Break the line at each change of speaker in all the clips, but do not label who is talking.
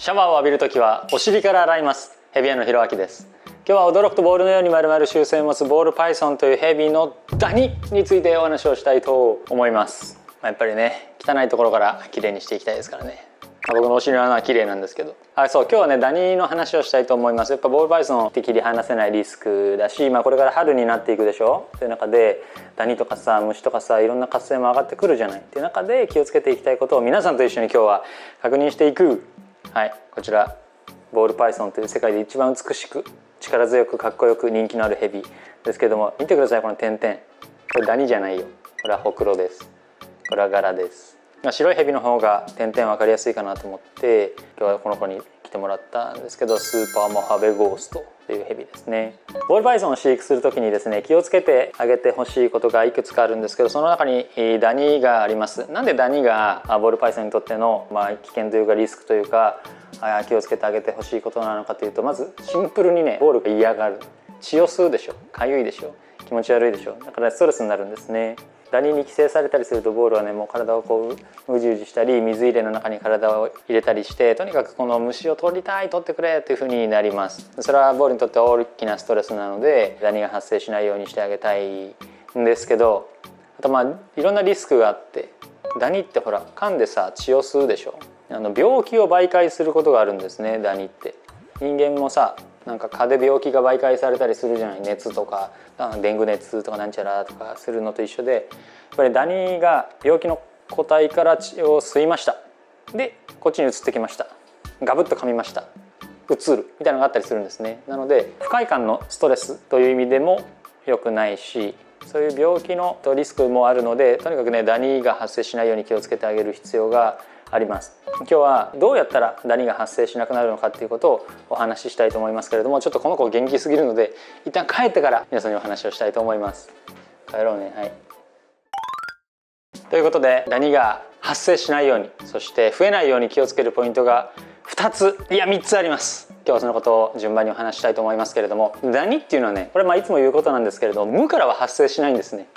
シャワーを浴びるときはお尻から洗います。ヘビ屋のひろあきです。今日は驚くとボールのように丸々習性を持つボールパイソンというヘビのダニについてお話をしたいと思います。やっぱりね、汚いところからきれいにしていきたいですからね。僕のお尻の穴は綺麗なんですけど、そう今日はねダニの話をしたいと思います。やっぱボールパイソンって切り離せないリスクだし、これから春になっていくでしょ。という中でダニとかさ、虫とかさ、いろんな活性も上がってくるじゃないっていう中で気をつけていきたいことを皆さんと一緒に今日は確認していく。こちらボールパイソンという世界で一番美しく力強くかっこよく人気のあるヘビですけども、見てくださいこの点々。これダニじゃないよ、これはホクロです。これはガラです。白いヘビの方が点々分かりやすいかなと思って今日はこの子に来てもらったんですけど、スーパーモハベゴーストというヘビですね。ボールパイソンを飼育する時にですね、気をつけてあげてほしいことがいくつかあるんですけど、その中にダニがあります。なんでダニがボールパイソンにとっての危険というかリスクというか気をつけてあげてほしいことなのかというと、まずシンプルにね、ボールが嫌がる。血を吸うでしょ、かゆいでしょ、気持ち悪いでしょ。だからストレスになるんですね。ダニに寄生されたりするとボールはね、もう体をこううじうじしたり、水入れの中に体を入れたりして、とにかくこの虫を取りたい、取ってくれというふうになります。それはボールにとって大きなストレスなのでダニが発生しないようにしてあげたいんですけど、あといろんなリスクがあって、ダニってほら噛んでさ血を吸うでしょ。病気を媒介することがあるんですね、ダニって。人間もさ、なんか蚊で病気が媒介されたりするじゃない。熱とかデング熱とかなんちゃらとかするのと一緒で、やっぱりダニが病気の個体から血を吸いました。でこっちに移ってきました。ガブッと噛みました。移るみたいなのがあったりするんですね。なので不快感のストレスという意味でも良くないし、そういう病気のリスクもあるので、とにかくねダニが発生しないように気をつけてあげる必要があります。今日はどうやったらダニが発生しなくなるのかっていうことをお話ししたいと思いますけれども、ちょっとこの子元気すぎるので一旦帰ってから皆さんにお話をしたいと思います。帰ろうね。ということでダニが発生しないように、そして増えないように気をつけるポイントが2つ、いや3つあります。今日はそのことを順番にお話したいと思いますけれども、ダニっていうのはね、これいつも言うことなんですけれども、無からは発生しないんですね。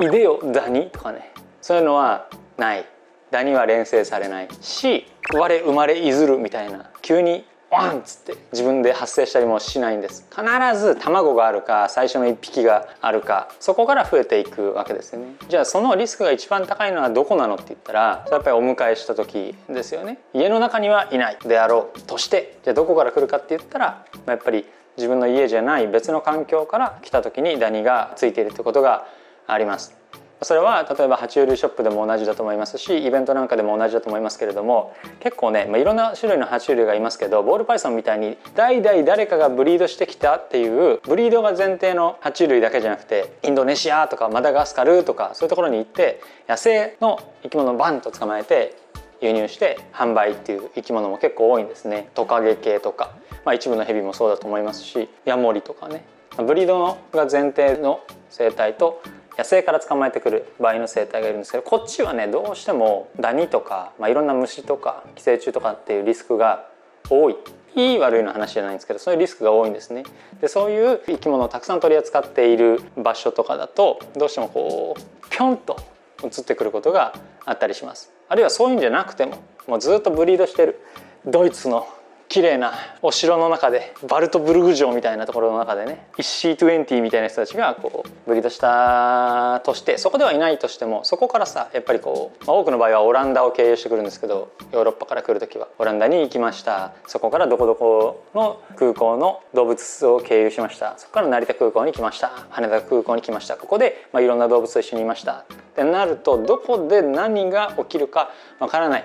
いでよダニとかね、そういうのはない。ダニは連生されないし、我生まれいずるみたいな急にワンっつって自分で発生したりもしないんです。必ず卵があるか最初の1匹があるか、そこから増えていくわけですよね。じゃあそのリスクが一番高いのはどこなのって言ったら、やっぱりお迎えした時ですよね。家の中にはいないであろうとして、じゃあどこから来るかって言ったら、やっぱり自分の家じゃない別の環境から来た時にダニがついているってことがあります。それは例えば爬虫類ショップでも同じだと思いますし、イベントなんかでも同じだと思いますけれども、結構ね、いろんな種類の爬虫類がいますけど、ボールパイソンみたいに代々誰かがブリードしてきたっていうブリードが前提の爬虫類だけじゃなくて、インドネシアとかマダガスカルとかそういうところに行って野生の生き物をバンと捕まえて輸入して販売っていう生き物も結構多いんですね。トカゲ系とか、一部のヘビもそうだと思いますし、ヤモリとかね、ブリードが前提の生態と野生から捕まえてくる場合の生態がいるんですけど、こっちはねどうしてもダニとか、いろんな虫とか寄生虫とかっていうリスクが多い。いい悪いの話じゃないんですけど、そういうリスクが多いんですね。でそういう生き物をたくさん取り扱っている場所とかだと、どうしてもこうピョンと移ってくることがあったりします。あるいはそういうんじゃなくても、もうずっとブリードしてるドイツの綺麗なお城の中で、バルトブルグ城みたいなところの中でね、1C20みたいな人たちがこうブリードしたとして、そこではいないとしても、そこからさやっぱりこう、多くの場合はオランダを経由してくるんですけど、ヨーロッパから来る時はオランダに行きました、そこからどこどこの空港の動物を経由しました、そこから成田空港に来ました、羽田空港に来ました、ここでいろんな動物と一緒にいましたってなると、どこで何が起きるかわからない。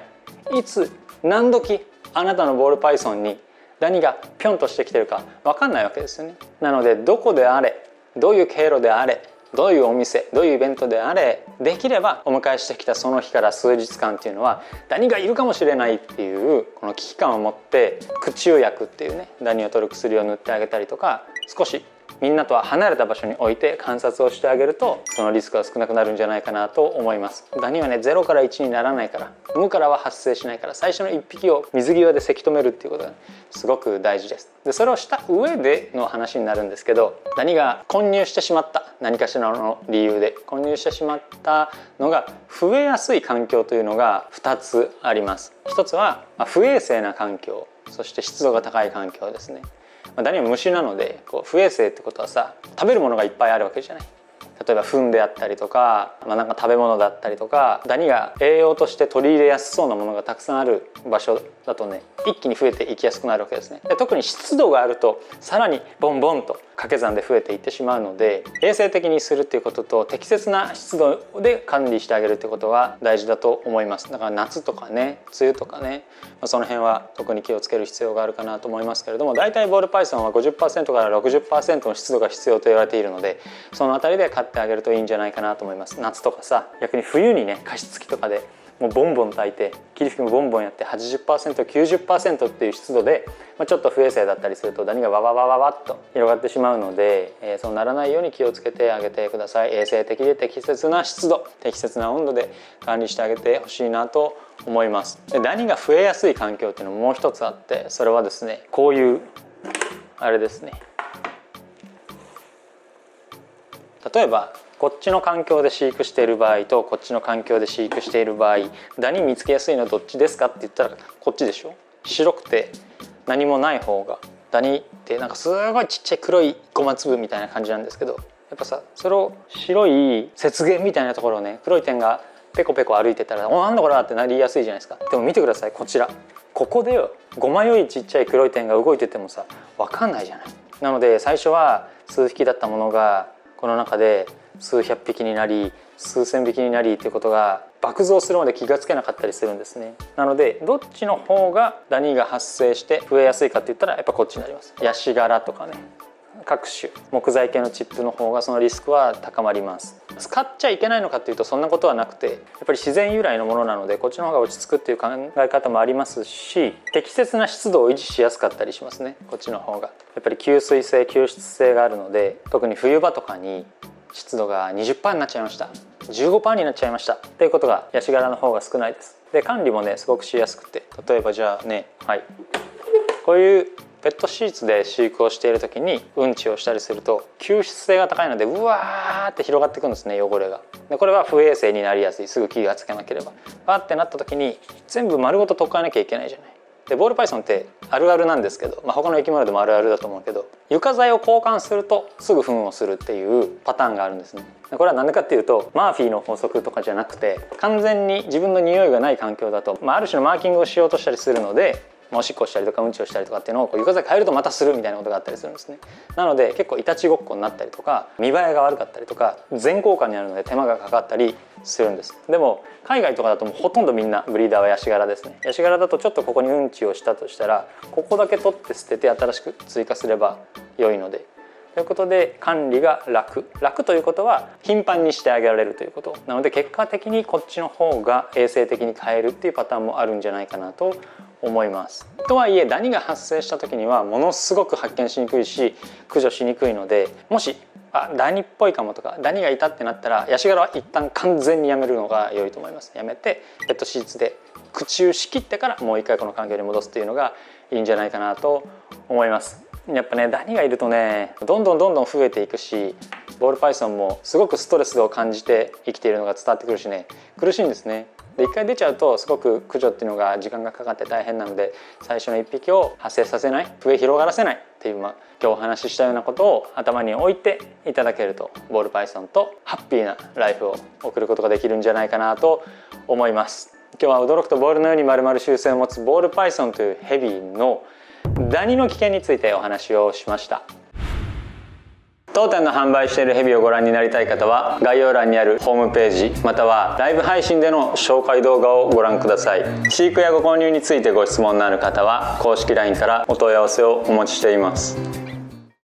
いつ何時あなたのボールパイソンにダニがピョンとしてきてるか分かんないわけですよね。なのでどこであれ、どういう経路であれ、どういうお店、どういうイベントであれ、できればお迎えしてきたその日から数日間っていうのはダニがいるかもしれないっていうこの危機感を持って、駆虫薬っていうね、ダニを取る薬を塗ってあげたりとか、少しみんなとは離れた場所に置いて観察をしてあげると、そのリスクが少なくなるんじゃないかなと思います。ダニはね0から1にならないから、無からは発生しないから、最初の1匹を水際でせき止めるっていうことがすごく大事です。でそれをした上での話になるんですけど、ダニが混入してしまった、何かしらの理由で混入してしまったのが増えやすい環境というのが2つあります。1つは不衛生な環境そして湿度が高い環境ですね。ダニは虫なので不衛生ってことはさ、食べるものがいっぱいあるわけじゃない。例えば糞であったりとか、なんか食べ物だったりとか、ダニが栄養として取り入れやすそうなものがたくさんある場所だとね、一気に増えていきやすくなるわけですね。で特に湿度があるとさらにボンボンと掛け算で増えていってしまうので、衛生的にするっていうことと適切な湿度で管理してあげるってことが大事だと思います。だから夏とかね、梅雨とかね、その辺は特に気をつける必要があるかなと思いますけれども、大体ボールパイソンは 50% から 60% の湿度が必要と言われているので、そのあたりで飼ってあげるといいんじゃないかなと思います。夏とかさ、逆に冬にね、加湿器とかでもうボンボン炊いて霧吹きもボンボンやって 80%、90% っていう湿度で、ちょっと不衛生だったりするとダニがワワワワワッと広がってしまうので、そうならないように気をつけてあげてください。衛生的で適切な湿度、適切な温度で管理してあげてほしいなと思います。でダニが増えやすい環境っていうのももう一つあって、それはですね、こういうあれですね。例えばこっちの環境で飼育している場合とこっちの環境で飼育している場合、ダニ見つけやすいのはどっちですかって言ったらこっちでしょ。白くて何もない方が、ダニってなんかすごいちっちゃい黒いゴマ粒みたいな感じなんですけど、やっぱさ、それを白い雪原みたいなところをね、黒い点がペコペコ歩いてたら、なんだこれってなりやすいじゃないですか。でも見てください、こちら、ここでよ、ごまよいちっちゃい黒い点が動いててもさ、分かんないじゃない。なので最初は数匹だったものがこの中で数百匹になり数千匹になりっていうことが爆増するまで気がつけなかったりするんですね。なのでどっちの方がダニが発生して増えやすいかって言ったらやっぱこっちになります。ヤシ殻とかね、各種木材系のチップの方がそのリスクは高まります。使っちゃいけないのかっていうとそんなことはなくて、やっぱり自然由来のものなのでこっちの方が落ち着くっていう考え方もありますし、適切な湿度を維持しやすかったりしますね。こっちの方がやっぱり吸水性吸湿性があるので、特に冬場とかに湿度が 20% になっちゃいました、15% になっちゃいましたっていうことがヤシ殻の方が少ないです。で管理もねすごくしやすくて、例えばじゃあね、こういうペットシーツで飼育をしている時にうんちをしたりすると吸湿性が高いのでうわーって広がってくるんですね、汚れが。でこれは不衛生になりやすい。すぐ気がつけなければバーってなった時に全部丸ごと取っ替えなきゃいけないじゃない。でボールパイソンってあるあるなんですけど、他の生き物でもあるあるだと思うけど、床材を交換するとすぐ糞をするっていうパターンがあるんですね。これは何でかっていうとマーフィーの法則とかじゃなくて、完全に自分の匂いがない環境だと、ある種のマーキングをしようとしたりするので、おしっこしたりとかうんちをしたりとかっていうのを床材変えるとまたするみたいなことがあったりするんですね。なので結構いたちごっこになったりとか、見栄えが悪かったりとか、全交換になるので手間がかかったりするんです。でも海外とかだともうほとんどみんなブリーダーはヤシ殻ですね。ヤシ殻だとちょっとここにうんちをしたとしたら、ここだけ取って捨てて新しく追加すれば良いので、ということで管理が楽ということは頻繁にしてあげられるということなので、結果的にこっちの方が衛生的に飼えるっていうパターンもあるんじゃないかなと思います。とはいえダニが発生した時にはものすごく発見しにくいし駆除しにくいので、もしダニっぽいかもとかダニがいたってなったら、ヤシ殻は一旦完全にやめるのが良いと思います。やめてペットシーツで駆虫しきってからもう一回この環境に戻すっていうのがいいんじゃないかなと思います。やっぱねダニがいるとねどんどん増えていくし、ボールパイソンもすごくストレスを感じて生きているのが伝わってくるしね、苦しいんですね。で一回出ちゃうとすごく駆除っていうのが時間がかかって大変なので、最初の1匹を発生させない、増え広がらせないっていう、今日お話ししたようなことを頭に置いていただけると、ボールパイソンとハッピーなライフを送ることができるんじゃないかなと思います。今日は驚くとボールのように丸々習性を持つボールパイソンというヘビのダニの危険についてお話をしました。当店の販売しているヘビをご覧になりたい方は概要欄にあるホームページまたはライブ配信での紹介動画をご覧ください。飼育やご購入についてご質問のある方は公式 LINE からお問い合わせをお待ちしています。